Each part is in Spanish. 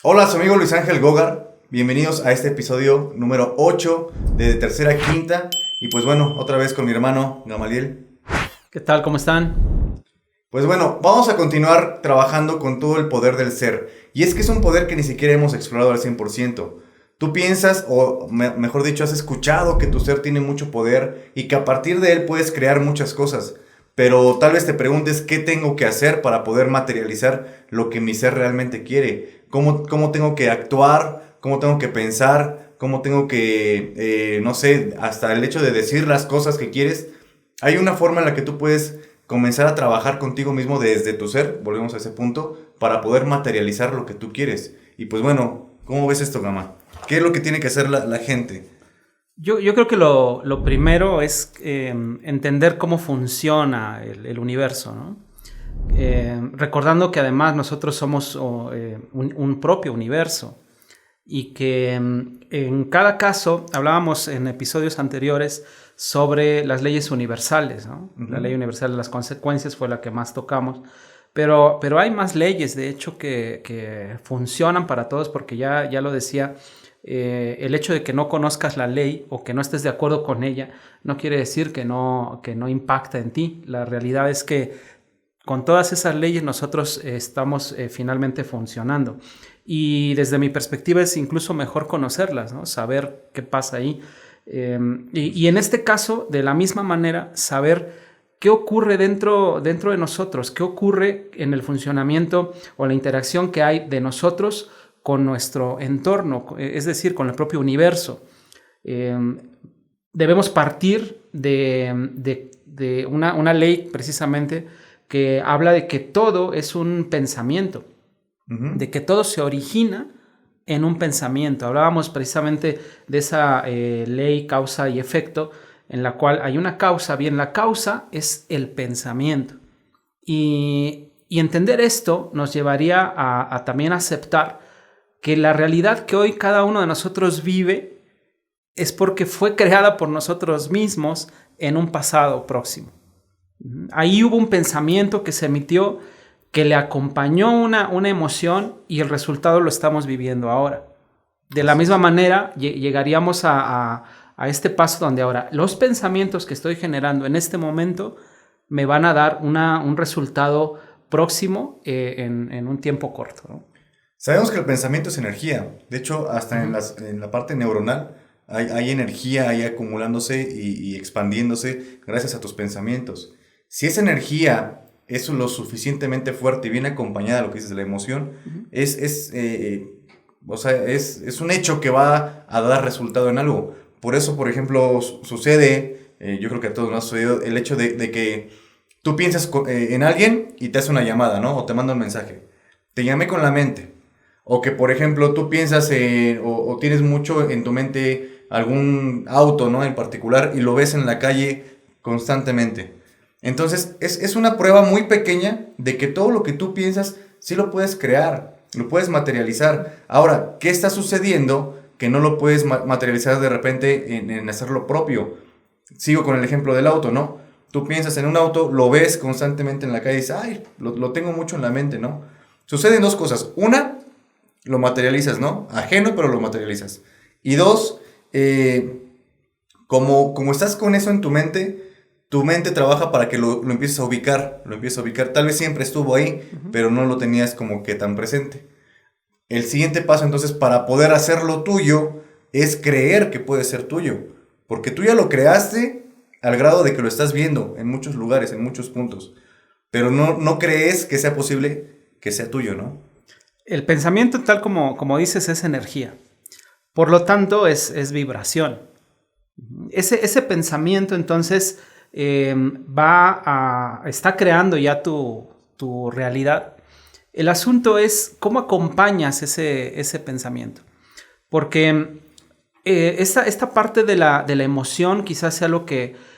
Hola, su amigo Luis Ángel Gogar. Bienvenidos a este episodio número 8 de Tercera Quinta. Y pues bueno, otra vez con mi hermano Gamaliel. ¿Qué tal? ¿Cómo están? Pues bueno, vamos a continuar trabajando con todo el poder del ser. Y es que es un poder que ni siquiera hemos explorado al 100%. Tú piensas, o mejor dicho, has escuchado que tu ser tiene mucho poder y que a partir de él puedes crear muchas cosas. Pero tal vez te preguntes qué tengo que hacer para poder materializar lo que mi ser realmente quiere. ¿Cómo tengo que actuar? ¿Cómo tengo que pensar? ¿Cómo tengo que, no sé, hasta el hecho de decir las cosas que quieres? Hay una forma en la que tú puedes comenzar a trabajar contigo mismo desde tu ser, volvemos a ese punto, para poder materializar lo que tú quieres. Y pues bueno, ¿cómo ves esto, Gama? ¿Qué es lo que tiene que hacer la gente? Yo creo que lo primero es entender cómo funciona el universo, ¿no? Recordando que además nosotros somos un propio universo y que en cada caso, hablábamos en episodios anteriores sobre las leyes universales, ¿no? La ley universal de las consecuencias fue la que más tocamos, pero hay más leyes, de hecho, que funcionan para todos, porque ya lo decía, el hecho de que no conozcas la ley o que no estés de acuerdo con ella no quiere decir que no impacta en ti. La realidad es que con todas esas leyes nosotros estamos finalmente funcionando. Y desde mi perspectiva es incluso mejor conocerlas, ¿no? Saber qué pasa ahí. Y en este caso, de la misma manera, saber qué ocurre dentro de nosotros, qué ocurre en el funcionamiento o la interacción que hay de nosotros con nuestro entorno, es decir, con el propio universo. Debemos partir de una ley precisamente que habla de que todo es un pensamiento, de que todo se origina en un pensamiento. Hablábamos precisamente de esa ley causa y efecto, en la cual hay una causa. Bien, la causa es el pensamiento. Y entender esto nos llevaría a también aceptar que la realidad que hoy cada uno de nosotros vive es porque fue creada por nosotros mismos en un pasado próximo. Ahí hubo un pensamiento que se emitió, que le acompañó una emoción, y el resultado lo estamos viviendo ahora. De la misma manera, llegaríamos a este paso donde ahora los pensamientos que estoy generando en este momento me van a dar un resultado próximo en un tiempo corto, ¿no? Sabemos que el pensamiento es energía. De hecho, hasta en la parte neuronal hay energía ahí acumulándose y expandiéndose gracias a tus pensamientos. Si esa energía es lo suficientemente fuerte y viene acompañada de lo que dices de la emoción, o sea, es un hecho que va a dar resultado en algo. Por eso, por ejemplo, sucede, yo creo que a todos nos ha sucedido, el hecho de que tú piensas en alguien y te hace una llamada, ¿no? O te manda un mensaje. Te llamé con la mente. O que, por ejemplo, tú piensas o tienes mucho en tu mente algún auto, ¿no? En particular, y lo ves en la calle constantemente. Entonces, es una prueba muy pequeña de que todo lo que tú piensas sí lo puedes crear, lo puedes materializar. Ahora, ¿qué está sucediendo que no lo puedes materializar de repente en hacer lo propio? Sigo con el ejemplo del auto, ¿no? Tú piensas en un auto, lo ves constantemente en la calle y dices, ay, lo tengo mucho en la mente, ¿no? Suceden dos cosas. Una, lo materializas, ¿no? Ajeno, pero lo materializas. Y dos, como estás con eso en tu mente trabaja para que lo empieces a ubicar, lo empieces a ubicar. Tal vez siempre estuvo ahí, pero no lo tenías como que tan presente. El siguiente paso, entonces, para poder hacerlo tuyo, es creer que puede ser tuyo. Porque tú ya lo creaste al grado de que lo estás viendo en muchos lugares, en muchos puntos. Pero no crees que sea posible que sea tuyo, ¿no? El pensamiento, tal como dices, es energía. Por lo tanto, es vibración. Ese pensamiento, entonces, está creando ya tu realidad. El asunto es cómo acompañas ese pensamiento. Porque esta parte de la emoción quizás sea lo que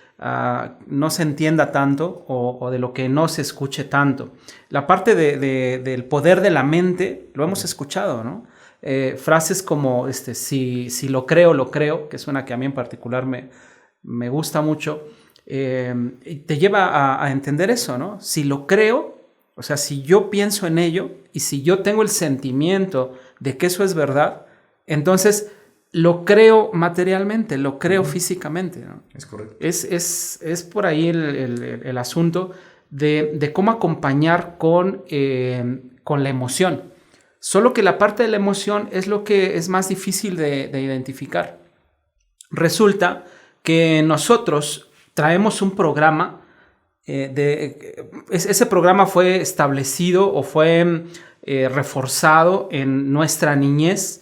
no se entienda tanto o de lo que no se escuche tanto. La parte del poder de la mente lo hemos escuchado, ¿no? Frases como si lo creo, que es una que a mí en particular me gusta mucho, te lleva a entender eso, ¿no? Si lo creo, O sea, si yo pienso en ello y si yo tengo el sentimiento de que eso es verdad, entonces lo creo materialmente, lo creo físicamente, ¿no? Es correcto. Es por ahí el asunto de cómo acompañar con la emoción. Solo que la parte de la emoción es lo que es más difícil de identificar. Resulta que nosotros traemos un programa, ese programa fue establecido o fue reforzado en nuestra niñez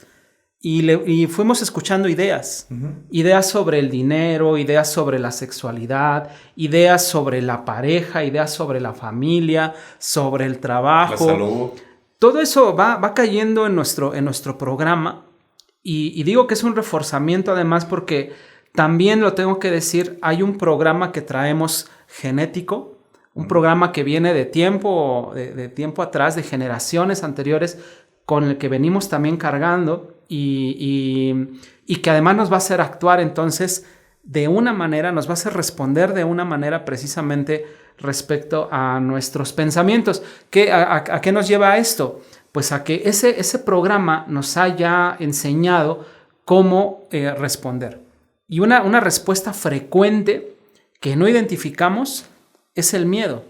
y fuimos escuchando ideas. Ideas sobre el dinero, ideas sobre la sexualidad, ideas sobre la pareja, ideas sobre la familia, sobre el trabajo. La salud. Todo eso va cayendo en nuestro programa y digo que es un reforzamiento además porque también lo tengo que decir, hay un programa que traemos genético, un programa que viene de tiempo atrás, de generaciones anteriores, con el que venimos también cargando y que además nos va a hacer actuar entonces de una manera, nos va a hacer responder de una manera precisamente respecto a nuestros pensamientos. ¿A qué nos lleva esto? Pues a que ese programa nos haya enseñado cómo responder. Y una respuesta frecuente que no identificamos es el miedo.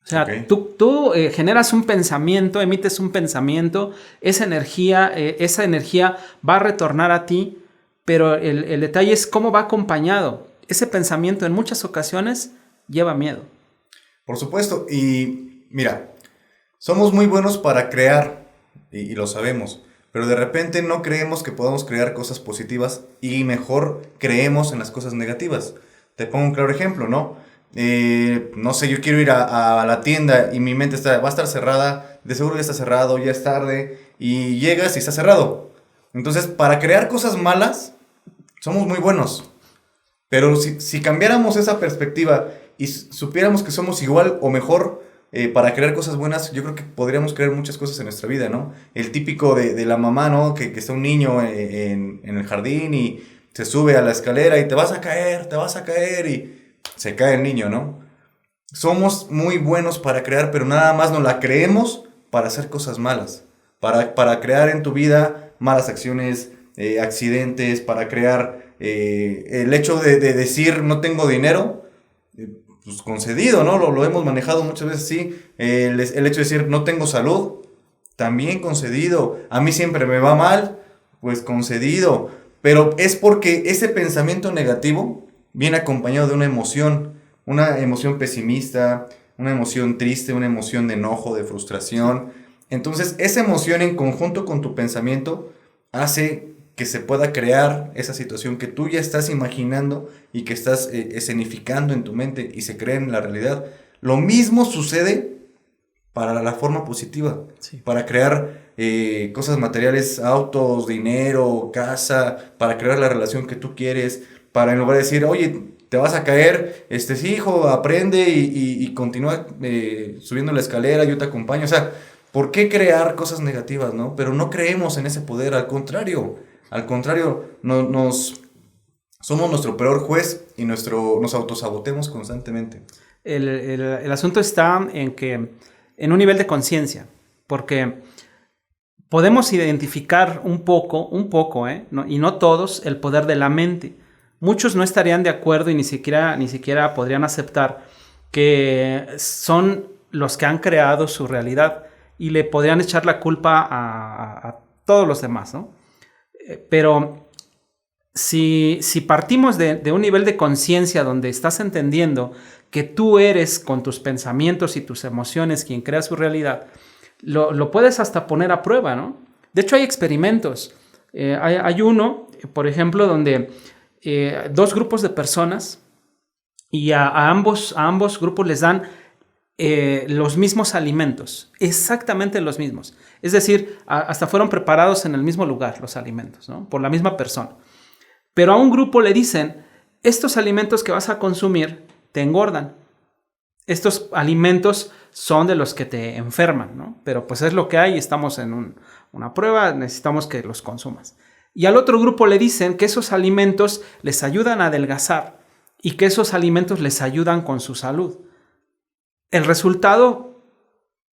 O sea, tú generas un pensamiento, emites un pensamiento, esa energía va a retornar a ti, pero el detalle es cómo va acompañado. Ese pensamiento en muchas ocasiones lleva miedo. Por supuesto, y mira, somos muy buenos para crear, y lo sabemos, pero de repente no creemos que podamos crear cosas positivas y mejor creemos en las cosas negativas. Te pongo un claro ejemplo, ¿no? No sé, yo quiero ir a la tienda y mi mente va a estar cerrada, de seguro ya está cerrado, ya es tarde, y llegas y está cerrado. Entonces, para crear cosas malas, somos muy buenos. Pero si cambiáramos esa perspectiva y supiéramos que somos igual o mejor para crear cosas buenas, yo creo que podríamos crear muchas cosas en nuestra vida, ¿no? El típico de la mamá, ¿no? Que está un niño en el jardín y se sube a la escalera y te vas a caer y se cae el niño, ¿no? Somos muy buenos para crear, pero nada más nos la creemos para hacer cosas malas. Para crear en tu vida malas acciones, accidentes, para crear el hecho de decir no tengo dinero, pues concedido, ¿no? Lo hemos manejado muchas veces así. El hecho de decir no tengo salud, también concedido. A mí siempre me va mal, pues concedido. Pero es porque ese pensamiento negativo viene acompañado de una emoción pesimista, una emoción triste, una emoción de enojo, de frustración. Entonces, esa emoción en conjunto con tu pensamiento hace que se pueda crear esa situación que tú ya estás imaginando y que estás escenificando en tu mente y se crea en la realidad. Lo mismo sucede para la forma positiva, sí. Para crear cosas materiales, autos, dinero, casa, para crear la relación que tú quieres, para en lugar de decir, oye, te vas a caer, sí, hijo, aprende y continúa subiendo la escalera, yo te acompaño. O sea, ¿por qué crear cosas negativas, no? Pero no creemos en ese poder, al contrario, somos nuestro peor juez y nos autosabotemos constantemente. El asunto está en un nivel de conciencia, porque podemos identificar un poco, y no todos, el poder de la mente. Muchos no estarían de acuerdo y ni siquiera podrían aceptar que son los que han creado su realidad y le podrían echar la culpa a todos los demás, ¿no? Pero si partimos de un nivel de conciencia donde estás entendiendo que tú eres con tus pensamientos y tus emociones quien crea su realidad, lo puedes hasta poner a prueba, ¿no? De hecho, hay experimentos. Hay uno, por ejemplo, donde dos grupos de personas y a ambos grupos les dan los mismos alimentos, exactamente los mismos. Es decir, hasta fueron preparados en el mismo lugar los alimentos, ¿no? Por la misma persona. Pero a un grupo le dicen, estos alimentos que vas a consumir te engordan. Estos alimentos son de los que te enferman, ¿no? Pero pues es lo que hay, estamos en una prueba, necesitamos que los consumas. Y al otro grupo le dicen que esos alimentos les ayudan a adelgazar y que esos alimentos les ayudan con su salud. El resultado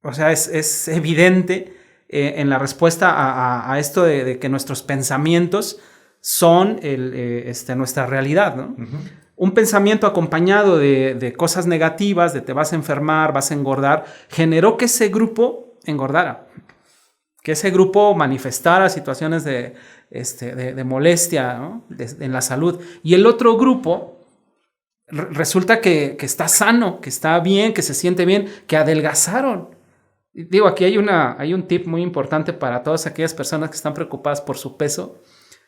o sea, es evidente en la respuesta a esto de que nuestros pensamientos son nuestra realidad, ¿no? Uh-huh. Un pensamiento acompañado de cosas negativas, de te vas a enfermar, vas a engordar, generó que ese grupo engordara, que ese grupo manifestara situaciones de molestia, ¿no? En la salud. Y el otro grupo resulta que está sano, que está bien, que se siente bien, que adelgazaron. Digo, aquí hay un tip muy importante para todas aquellas personas que están preocupadas por su peso,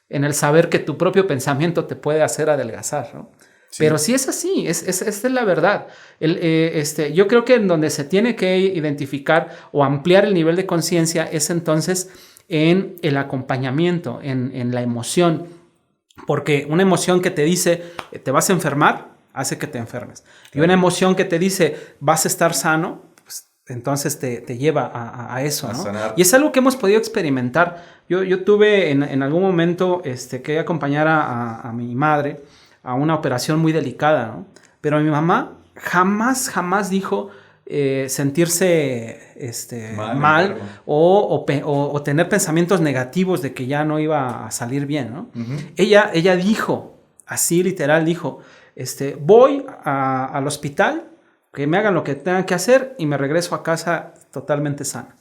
en el saber que tu propio pensamiento te puede hacer adelgazar, ¿no? Sí. Pero sí es así, esta es la verdad. Yo creo que en donde se tiene que identificar o ampliar el nivel de conciencia es entonces en el acompañamiento, en la emoción. Porque una emoción que te dice te vas a enfermar, hace que te enfermes. Claro. Y una emoción que te dice vas a estar sano, pues entonces te lleva a eso, ¿no? Y es algo que hemos podido experimentar. Yo tuve en algún momento que acompañar a mi madre a una operación muy delicada, ¿no? Pero mi mamá jamás dijo sentirse mal o tener pensamientos negativos de que ya no iba a salir bien, ¿no? Uh-huh. Ella dijo, así literal dijo, voy al hospital, que me hagan lo que tengan que hacer y me regreso a casa totalmente sana.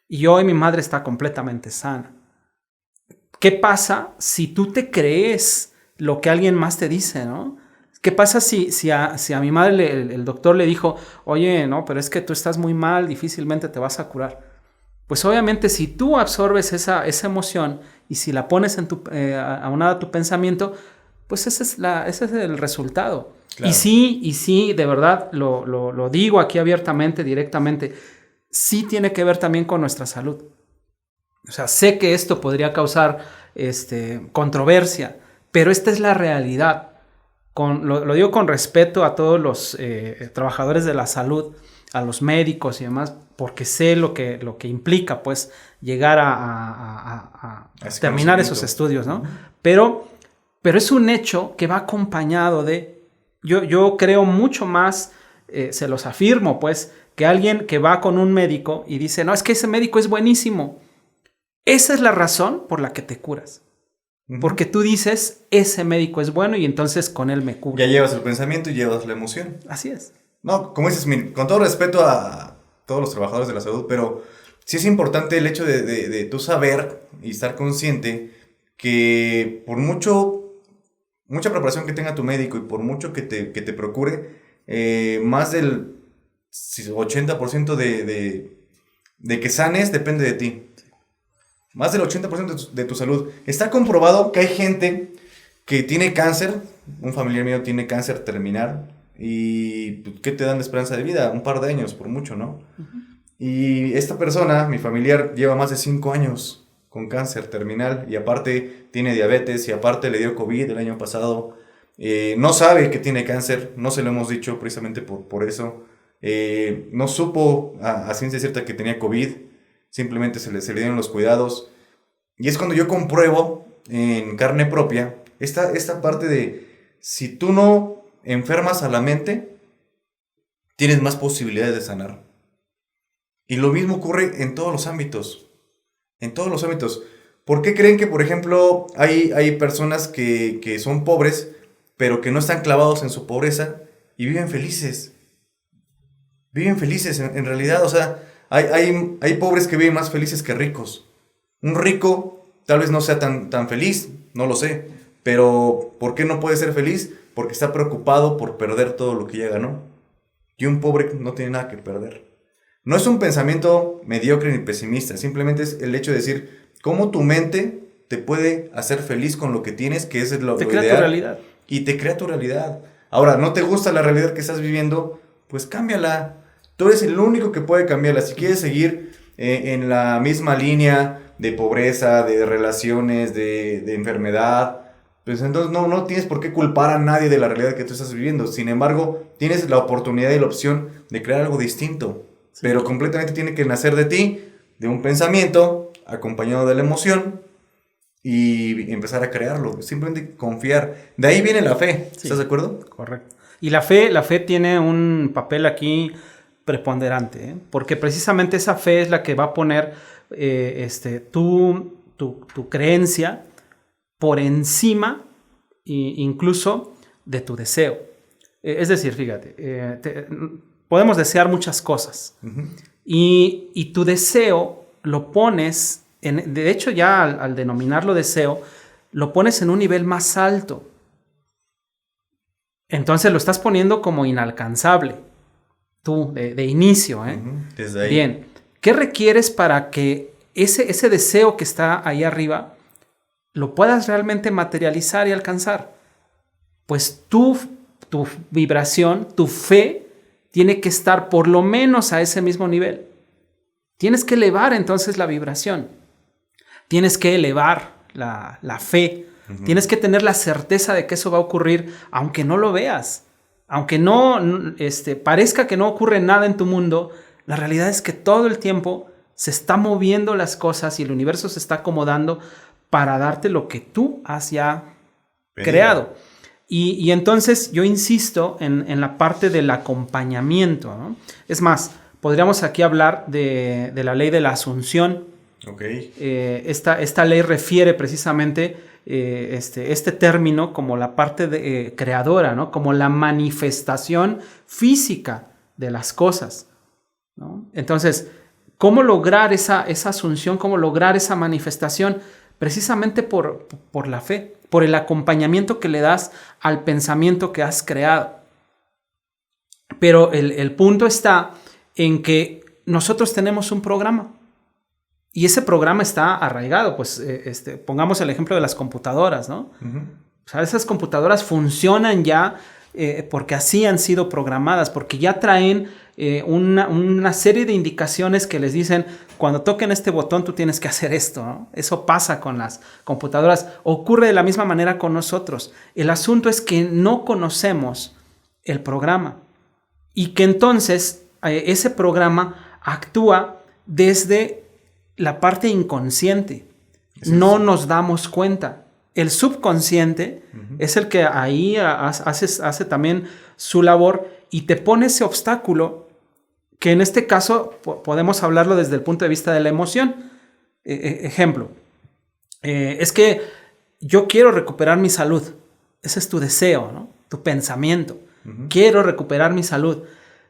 Y hoy mi madre está completamente sana. ¿Qué pasa si tú te crees lo que alguien más te dice, ¿no? ¿Qué pasa si a mi madre el doctor le dijo, oye, no, pero es que tú estás muy mal, difícilmente te vas a curar? Pues obviamente si tú absorbes esa emoción y si la pones aunada a tu pensamiento, pues ese es el resultado. Claro. Y sí, de verdad, lo digo aquí abiertamente, directamente, sí tiene que ver también con nuestra salud. O sea, sé que esto podría causar controversia, pero esta es la realidad. Lo digo con respeto a todos los trabajadores de la salud, a los médicos y demás, porque sé lo que implica, pues, llegar a terminar esos estudios, ¿no? Uh-huh. Pero es un hecho que va acompañado de... Yo creo mucho más, se los afirmo, pues, que alguien que va con un médico y dice, no, es que ese médico es buenísimo. Esa es la razón por la que te curas. Porque tú dices, ese médico es bueno y entonces con él me curo. Ya llevas el pensamiento y llevas la emoción. Así es. No, como dices, con todo respeto a todos los trabajadores de la salud, pero sí es importante el hecho de tú saber y estar consciente que por mucha preparación que tenga tu médico y por mucho que te procure, más del 80% de que sanes depende de ti. Más del 80% de tu salud. Está comprobado que hay gente que tiene cáncer, un familiar mío tiene cáncer terminal, y ¿qué te dan de esperanza de vida? Un par de años, por mucho, ¿no? Uh-huh. Y esta persona, mi familiar, lleva más de 5 años con cáncer terminal, y aparte tiene diabetes, y aparte le dio COVID el año pasado. No sabe que tiene cáncer, no se lo hemos dicho precisamente por eso. No supo a ciencia cierta que tenía COVID. Simplemente se le dieron los cuidados. Y es cuando yo compruebo en carne propia esta parte de si tú no enfermas a la mente, tienes más posibilidades de sanar. Y lo mismo ocurre en todos los ámbitos. En todos los ámbitos. ¿Por qué creen que, por ejemplo, hay personas que son pobres, pero que no están clavados en su pobreza y viven felices? Viven felices en realidad, o sea... Hay pobres que viven más felices que ricos. Un rico tal vez no sea tan feliz, no lo sé. Pero ¿por qué no puede ser feliz? Porque está preocupado por perder todo lo que ya ganó. Y un pobre no tiene nada que perder. No es un pensamiento mediocre ni pesimista. Simplemente es el hecho de decir cómo tu mente te puede hacer feliz con lo que tienes, que es lo ideal. Te crea tu realidad. Y te crea tu realidad. Ahora, ¿no te gusta la realidad que estás viviendo? Pues cámbiala. Tú eres el único que puede cambiarla. Si quieres seguir en la misma línea de pobreza, de relaciones, de enfermedad, pues entonces no tienes por qué culpar a nadie de la realidad que tú estás viviendo. Sin embargo, tienes la oportunidad y la opción de crear algo distinto. Sí. Pero completamente tiene que nacer de ti, de un pensamiento acompañado de la emoción y empezar a crearlo. Simplemente confiar. De ahí viene la fe. Sí. ¿Estás de acuerdo? Correcto. Y la fe tiene un papel aquí preponderante, ¿eh? Porque precisamente esa fe es la que va a poner tu creencia por encima incluso de tu deseo. Es decir, fíjate, podemos desear muchas cosas y tu deseo lo pones, de hecho ya al denominarlo deseo, lo pones en un nivel más alto. Entonces lo estás poniendo como inalcanzable, tú, de inicio. Desde ahí. Bien, ¿qué requieres para que ese deseo que está ahí arriba lo puedas realmente materializar y alcanzar? Pues tu vibración, tu fe, tiene que estar por lo menos a ese mismo nivel. Tienes que elevar entonces la vibración. Tienes que elevar la fe. Tienes que tener la certeza de que eso va a ocurrir, aunque no lo veas. Aunque no parezca que no ocurre nada en tu mundo, la realidad es que todo el tiempo se está moviendo las cosas y el universo se está acomodando para darte lo que tú has ya creado. Y entonces yo insisto en la parte del acompañamiento, ¿no? Es más, podríamos aquí hablar de la ley de la asunción. Okay. Esta ley refiere precisamente este término como la parte creadora, ¿no? Como la manifestación física de las cosas, ¿no? Entonces, ¿cómo lograr esa asunción? ¿Cómo lograr esa manifestación? Precisamente por la fe, por el acompañamiento que le das al pensamiento que has creado. Pero el punto está en que nosotros tenemos un programa y ese programa está arraigado. Pues pongamos el ejemplo de las computadoras, ¿no? O sea, esas computadoras funcionan ya porque así han sido programadas, porque ya traen una serie de indicaciones que les dicen, cuando toquen este botón tú tienes que hacer esto, ¿no? Eso pasa con las computadoras. Ocurre de la misma manera con nosotros. El asunto es que no conocemos el programa y que entonces ese programa actúa desde la parte inconsciente. No nos damos cuenta. El subconsciente es el que ahí hace también su labor y te pone ese obstáculo que en este caso podemos hablarlo desde el punto de vista de la emoción. Ejemplo, es que yo quiero recuperar mi salud. Ese es tu deseo, ¿no? Tu pensamiento. Quiero recuperar mi salud.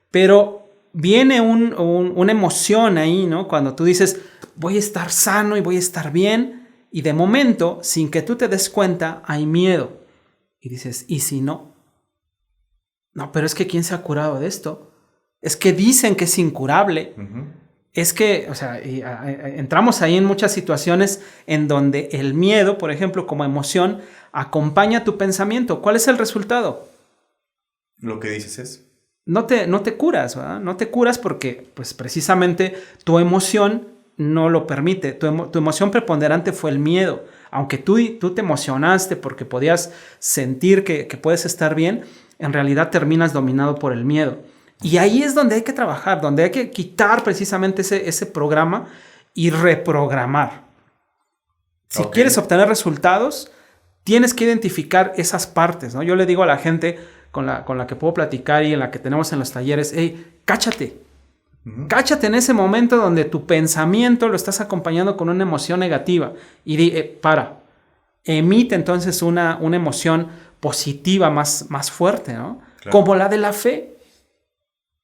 Pero viene una emoción ahí, ¿no? Cuando tú dices, voy a estar sano y voy a estar bien. Y de momento, sin que tú te des cuenta, hay miedo. Y dices, ¿y si no? No, pero es que ¿quién se ha curado de esto? Es que dicen que es incurable. Es que, o sea, entramos ahí en muchas situaciones en donde el miedo, por ejemplo, como emoción, acompaña tu pensamiento. ¿Cuál es el resultado? Lo que dices es... No te curas, ¿verdad? No te curas porque, pues, precisamente tu emoción no lo permite. Tu emoción preponderante fue el miedo. Aunque tú te emocionaste porque podías sentir que puedes estar bien, en realidad terminas dominado por el miedo. Y ahí es donde hay que trabajar, donde hay que quitar precisamente ese programa y reprogramar. Si quieres obtener resultados, tienes que identificar esas partes, ¿no? Yo le digo a la gente con la que puedo platicar y en la que tenemos en los talleres, hey, cáchate. Cáchate en ese momento donde tu pensamiento lo estás acompañando con una emoción negativa y emite entonces una emoción positiva más fuerte, ¿no? Claro. Como la de la fe.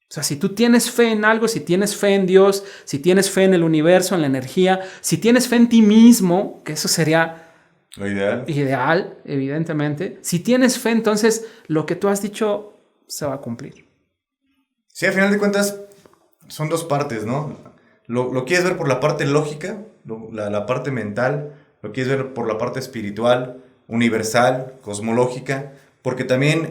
O sea, si tú tienes fe en algo, si tienes fe en Dios, si tienes fe en el universo, en la energía, si tienes fe en ti mismo, que eso sería lo ideal, evidentemente. Si tienes fe, entonces lo que tú has dicho se va a cumplir. Sí, al final de cuentas son dos partes, ¿no? Lo quieres ver por la parte lógica, la parte mental, lo quieres ver por la parte espiritual, universal, cosmológica, porque también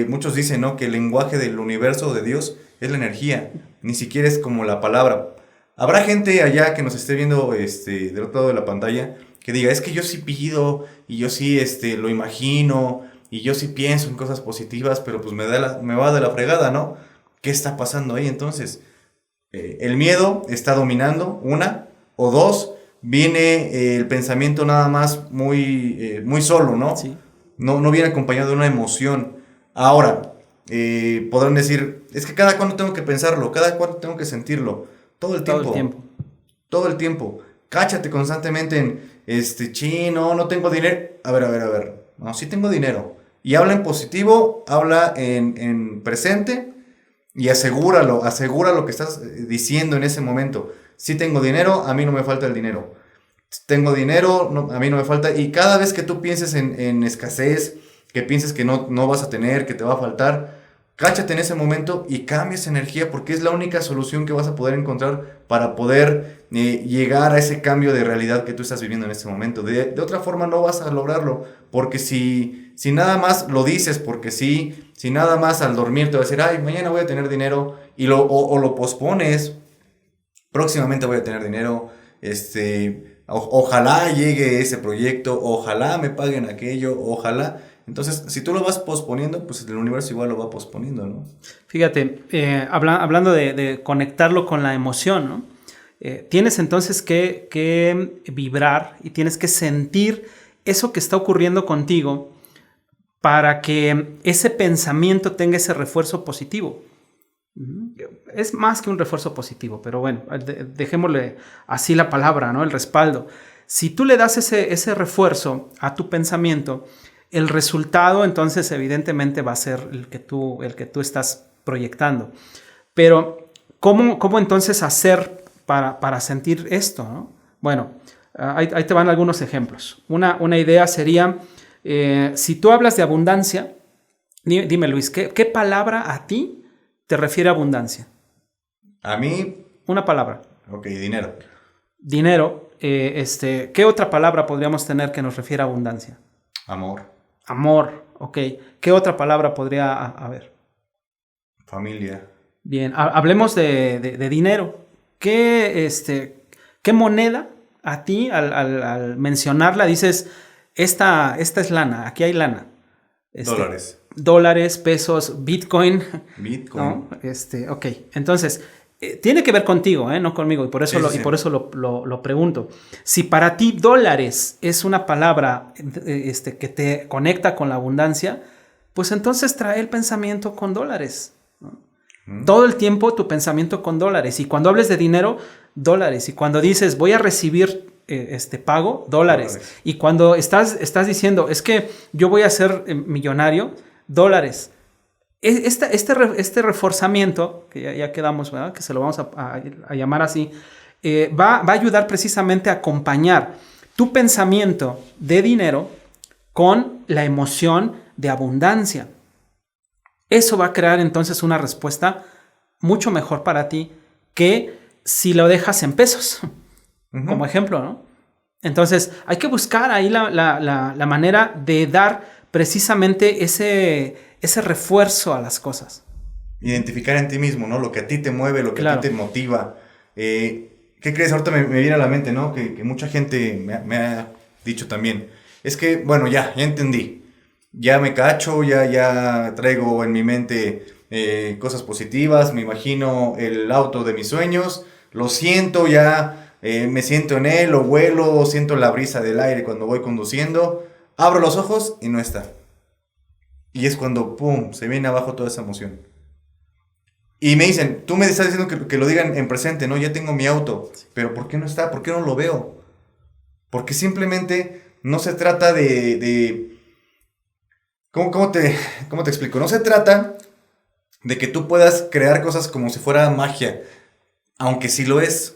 muchos dicen, ¿no?, que el lenguaje del universo de Dios es la energía, ni siquiera es como la palabra. Habrá gente allá que nos esté viendo del otro lado de la pantalla que diga, es que yo sí pido y yo sí lo imagino y yo sí pienso en cosas positivas, pero pues me va de la fregada, ¿no? ¿Qué está pasando ahí entonces? El miedo está dominando, una, o dos, viene el pensamiento nada más muy solo, ¿no? Sí. No viene acompañado de una emoción. Ahora, podrán decir, es que cada cuándo tengo que pensarlo, cada cuándo tengo que sentirlo, todo el tiempo. Todo el tiempo. Todo el tiempo. Cáchate constantemente en, no tengo dinero. A ver. No, sí tengo dinero. Y habla en positivo, habla en presente y asegura lo que estás diciendo en ese momento. Sí tengo dinero, a mí no me falta el dinero. Tengo dinero, no, a mí no me falta. Y cada vez que tú pienses en escasez, que pienses que no vas a tener, que te va a faltar, cáchate en ese momento y cambia esa energía, porque es la única solución que vas a poder encontrar para poder llegar a ese cambio de realidad que tú estás viviendo en este momento. De otra forma no vas a lograrlo, porque si nada más lo dices, porque si nada más al dormir te vas a decir, ay, mañana voy a tener dinero, y o lo pospones, próximamente voy a tener dinero, ojalá llegue ese proyecto, ojalá me paguen aquello, ojalá. Entonces, si tú lo vas posponiendo, pues el universo igual lo va posponiendo, ¿no? Fíjate, hablando de conectarlo con la emoción, ¿no? Tienes entonces que vibrar y tienes que sentir eso que está ocurriendo contigo para que ese pensamiento tenga ese refuerzo positivo. Es más que un refuerzo positivo, pero bueno, dejémosle así la palabra, ¿no? El respaldo. Si tú le das ese refuerzo a tu pensamiento, el resultado entonces evidentemente va a ser el que tú estás proyectando. Pero ¿cómo entonces hacer para sentir esto, ¿no? Bueno, ahí te van algunos ejemplos. Una idea sería, si tú hablas de abundancia, dime Luis, ¿qué palabra a ti te refiere a abundancia? A mí... Una palabra. Ok, dinero. Dinero. ¿Qué otra palabra podríamos tener que nos refiere a abundancia? Amor. Amor, ok. ¿Qué otra palabra podría haber? Familia. Bien, hablemos de dinero. ¿Qué moneda a ti al mencionarla dices, esta es lana, aquí hay lana? Dólares. Dólares, pesos, Bitcoin. Bitcoin. ¿No? Ok, entonces, tiene que ver contigo, no conmigo, y por eso, Sí. Por eso lo pregunto. Si para ti dólares es una palabra que te conecta con la abundancia, pues entonces trae el pensamiento con dólares, ¿no? Todo el tiempo tu pensamiento con dólares. Y cuando hables de dinero, dólares. Y cuando dices voy a recibir pago, dólares. Y cuando estás diciendo es que yo voy a ser millonario, dólares. Este reforzamiento, que ya quedamos, ¿verdad? Que se lo vamos a llamar así, va a ayudar precisamente a acompañar tu pensamiento de dinero con la emoción de abundancia. Eso va a crear entonces una respuesta mucho mejor para ti que si lo dejas en pesos, como ejemplo, ¿no? Entonces hay que buscar ahí la manera de dar precisamente ese refuerzo a las cosas. Identificar en ti mismo, ¿no? Lo que a ti te mueve, lo que a ti te motiva. ¿Qué crees? Ahorita me viene a la mente, ¿no? Que mucha gente me ha dicho también. Es que, bueno, ya entendí. Ya me cacho, ya traigo en mi mente cosas positivas. Me imagino el auto de mis sueños. Lo siento, ya me siento en él, lo vuelo, siento la brisa del aire cuando voy conduciendo. Abro los ojos y no está. Y es cuando, ¡pum!, se viene abajo toda esa emoción. Y me dicen, tú me estás diciendo que lo digan en presente, ¿no? Ya tengo mi auto. Pero ¿por qué no está? ¿Por qué no lo veo? Porque simplemente no se trata de ¿Cómo te explico? No se trata de que tú puedas crear cosas como si fuera magia. Aunque sí lo es.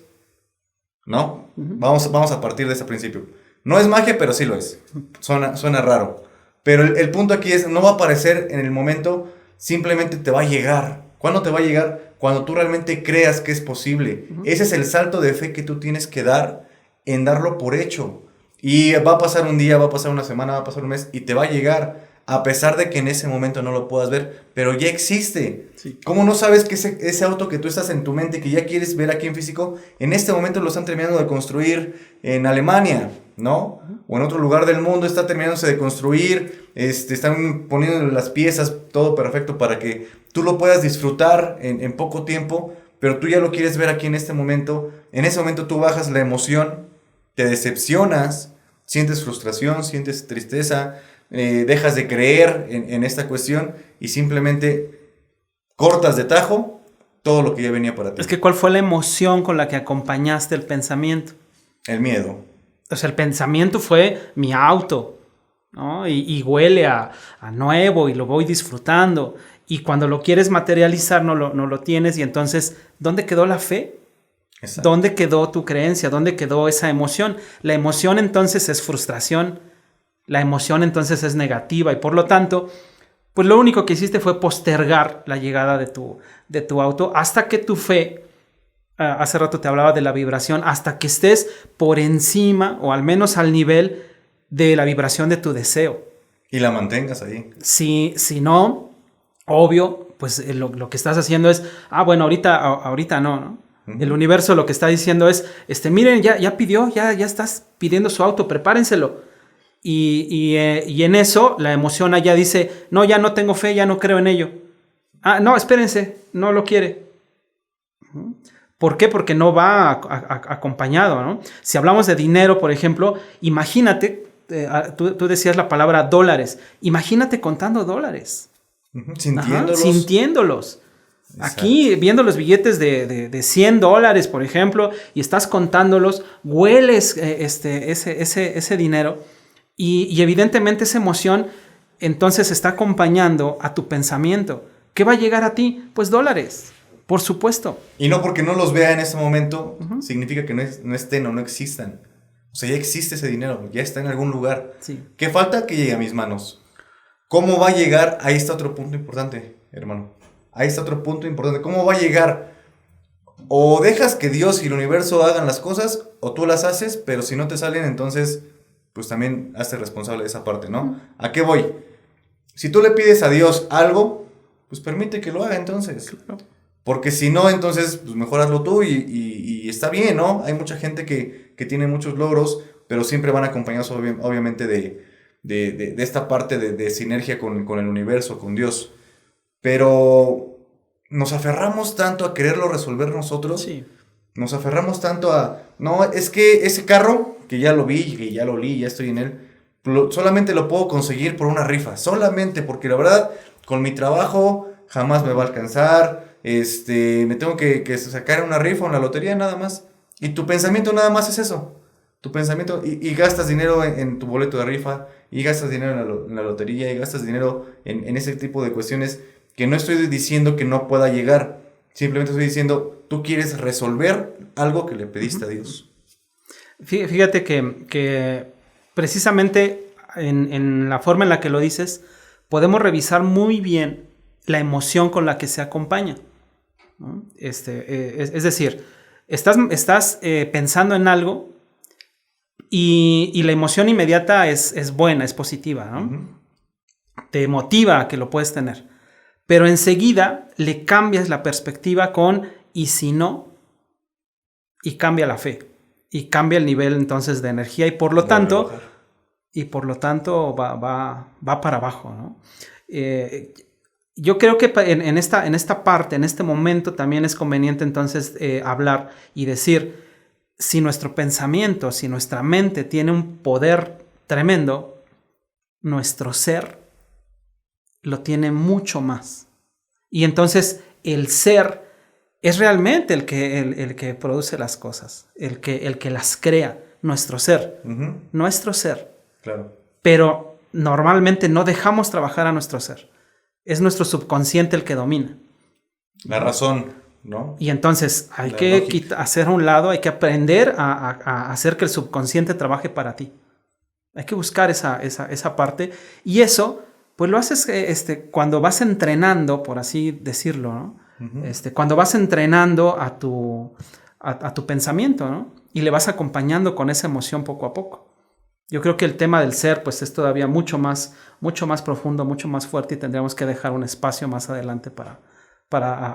¿No? Vamos a partir de ese principio. No es magia, pero sí lo es. Suena raro. Pero el punto aquí es, no va a aparecer en el momento, simplemente te va a llegar. ¿Cuándo te va a llegar? Cuando tú realmente creas que es posible. Ese es el salto de fe que tú tienes que dar, en darlo por hecho. Y va a pasar un día, va a pasar una semana, va a pasar un mes y te va a llegar, a pesar de que en ese momento no lo puedas ver, pero ya existe. Sí. ¿Cómo no sabes que ese auto que tú estás en tu mente, que ya quieres ver aquí en físico, en este momento lo están terminando de construir en Alemania, ¿no? O en otro lugar del mundo está terminándose de construir, están poniendo las piezas, todo perfecto para que tú lo puedas disfrutar en poco tiempo, pero tú ya lo quieres ver aquí en este momento. En ese momento tú bajas la emoción, te decepcionas, sientes frustración, sientes tristeza, dejas de creer en esta cuestión y simplemente cortas de tajo todo lo que ya venía para ti. Es que ¿cuál fue la emoción con la que acompañaste el pensamiento? El miedo. O sea, el pensamiento fue mi auto, ¿no? Y huele a nuevo y lo voy disfrutando. Y cuando lo quieres materializar no lo tienes. Y entonces, ¿dónde quedó la fe? Exacto. ¿Dónde quedó tu creencia? ¿Dónde quedó esa emoción? La emoción entonces es frustración. La emoción entonces es negativa. Y por lo tanto, pues lo único que hiciste fue postergar la llegada de tu auto hasta que tu fe, hace rato te hablaba de la vibración, hasta que estés por encima o al menos al nivel de la vibración de tu deseo. Y la mantengas ahí. Si no, obvio, pues lo que estás haciendo es, bueno, ahorita no. Uh-huh. El universo lo que está diciendo es, miren, ya pidió, ya estás pidiendo su auto, prepárenselo. Y en eso la emoción allá dice, no, ya no tengo fe, ya no creo en ello. No, espérense, no lo quiere. ¿Por qué? Porque no va acompañado, ¿no? Si hablamos de dinero, por ejemplo, imagínate, tú decías la palabra dólares, imagínate contando dólares. Sintiéndolos. Exacto. Aquí, viendo los billetes de $100, por ejemplo, y estás contándolos, hueles ese dinero y evidentemente esa emoción entonces está acompañando a tu pensamiento. ¿Qué va a llegar a ti? Pues dólares. Por supuesto. Y no porque no los vea en ese momento, significa que no estén o no existan. O sea, ya existe ese dinero, ya está en algún lugar. Sí. ¿Qué falta? Que llegue a mis manos. ¿Cómo va a llegar? Ahí está otro punto importante, hermano. Ahí está otro punto importante. ¿Cómo va a llegar? O dejas que Dios y el universo hagan las cosas, o tú las haces, pero si no te salen, entonces, pues también hazte responsable de esa parte, ¿no? ¿A qué voy? Si tú le pides a Dios algo, pues permite que lo haga entonces. Claro. Porque si no, entonces, pues mejor hazlo tú y está bien, ¿no? Hay mucha gente que tiene muchos logros, pero siempre van acompañados obviamente de esta parte de sinergia con el universo, con Dios. Pero nos aferramos tanto a quererlo resolver nosotros. Sí. Nos aferramos tanto a, no, es que ese carro, que ya lo vi, que ya lo olí, ya estoy en él, solamente lo puedo conseguir por una rifa. Solamente porque la verdad, con mi trabajo jamás me va a alcanzar. Me tengo que sacar una rifa o una lotería nada más. Y tu pensamiento nada más es eso. Tu pensamiento, y gastas dinero en tu boleto de rifa, y gastas dinero en la lotería, y gastas dinero en ese tipo de cuestiones que no estoy diciendo que no pueda llegar. Simplemente estoy diciendo, tú quieres resolver algo que le pediste a Dios. Fíjate que precisamente en la forma en la que lo dices, podemos revisar muy bien la emoción con la que se acompaña, ¿no? Es decir, estás pensando en algo y la emoción inmediata es buena, es positiva, ¿no? Uh-huh. Te motiva a que lo puedes tener. Pero enseguida le cambias la perspectiva con ¿y si no? Y cambia la fe. Y cambia el nivel entonces de energía y por lo tanto va para abajo, ¿no? Yo creo que en esta parte, en este momento también es conveniente entonces hablar y decir, si nuestro pensamiento, si nuestra mente tiene un poder tremendo, nuestro ser lo tiene mucho más. Y entonces el ser es realmente el que produce las cosas, el que las crea, nuestro ser. Uh-huh. Nuestro ser. Claro. Pero normalmente no dejamos trabajar a nuestro ser. Es nuestro subconsciente el que domina. La razón, ¿no? Y entonces hay que hacer a un lado, hay que aprender a hacer que el subconsciente trabaje para ti. Hay que buscar esa parte. Y eso, pues lo haces cuando vas entrenando, por así decirlo, ¿no? Uh-huh. Cuando vas entrenando a tu pensamiento, ¿no? Y le vas acompañando con esa emoción poco a poco. Yo creo que el tema del ser pues es todavía mucho más profundo, mucho más fuerte y tendríamos que dejar un espacio más adelante para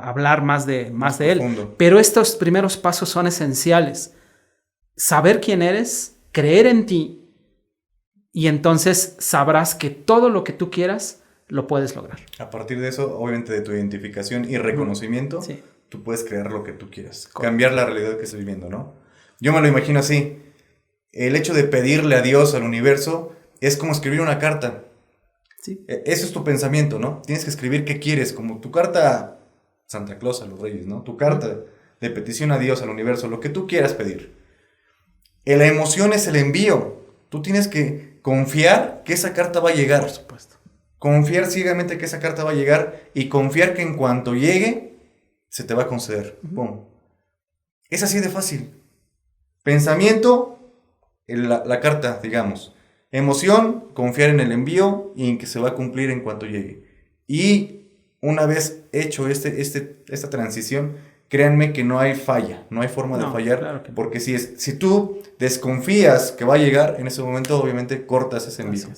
hablar más de él. Pero estos primeros pasos son esenciales. Saber quién eres, creer en ti y entonces sabrás que todo lo que tú quieras lo puedes lograr. A partir de eso, obviamente de tu identificación y reconocimiento, sí, tú puedes crear lo que tú quieras. Correcto. Cambiar la realidad que estás viviendo, ¿no? Yo me lo imagino así. El hecho de pedirle a Dios, al universo, es como escribir una carta. Sí. Eso es tu pensamiento, ¿no? Tienes que escribir qué quieres, como tu carta Santa Claus, a los Reyes, ¿no? Tu carta de petición a Dios, al universo, lo que tú quieras pedir. La emoción es el envío. Tú tienes que confiar que esa carta va a llegar. Por supuesto. Confiar ciegamente que esa carta va a llegar y confiar que en cuanto llegue, se te va a conceder. ¡Pum! Es así de fácil. Pensamiento, la carta, digamos. Emoción, confiar en el envío y en que se va a cumplir en cuanto llegue. Y una vez hecho esta transición, créanme que no hay falla, no hay forma de fallar, claro que no. porque si tú desconfías que va a llegar, en ese momento obviamente cortas ese envío.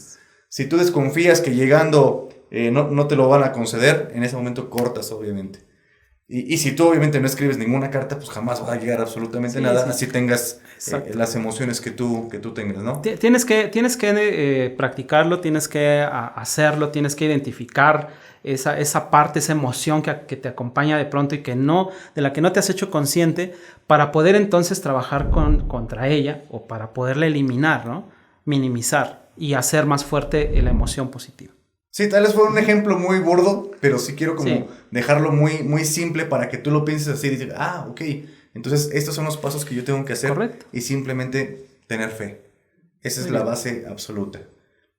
Si tú desconfías que llegando no te lo van a conceder, en ese momento cortas obviamente. Y si tú obviamente no escribes ninguna carta, pues jamás va a llegar absolutamente nada, así tengas las emociones que tú tengas, ¿no? Tienes que practicarlo, tienes que hacerlo, tienes que identificar esa parte, esa emoción que te acompaña de pronto y de la que no te has hecho consciente, para poder entonces trabajar contra ella o para poderla eliminar, ¿no? Minimizar y hacer más fuerte la emoción positiva. Sí, tal vez fue un ejemplo muy burdo, pero sí quiero dejarlo muy, muy simple para que tú lo pienses así y dices, ok, entonces estos son los pasos que yo tengo que hacer. Correcto. Y simplemente tener fe. Esa es la base absoluta.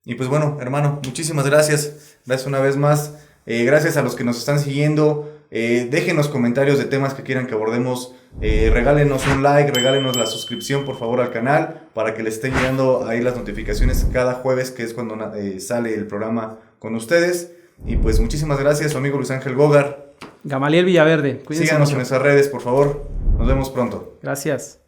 Y pues bueno, hermano, muchísimas gracias. Gracias una vez más. Gracias a los que nos están siguiendo. Déjenos comentarios de temas que quieran que abordemos. Regálenos un like, regálenos la suscripción por favor al canal para que les estén llegando ahí las notificaciones cada jueves, que es cuando sale el programa con ustedes. Y pues muchísimas gracias, su amigo Luis Ángel Gógar. Gamaliel Villaverde. Síganos en nuestras redes, por favor. Nos vemos pronto. Gracias.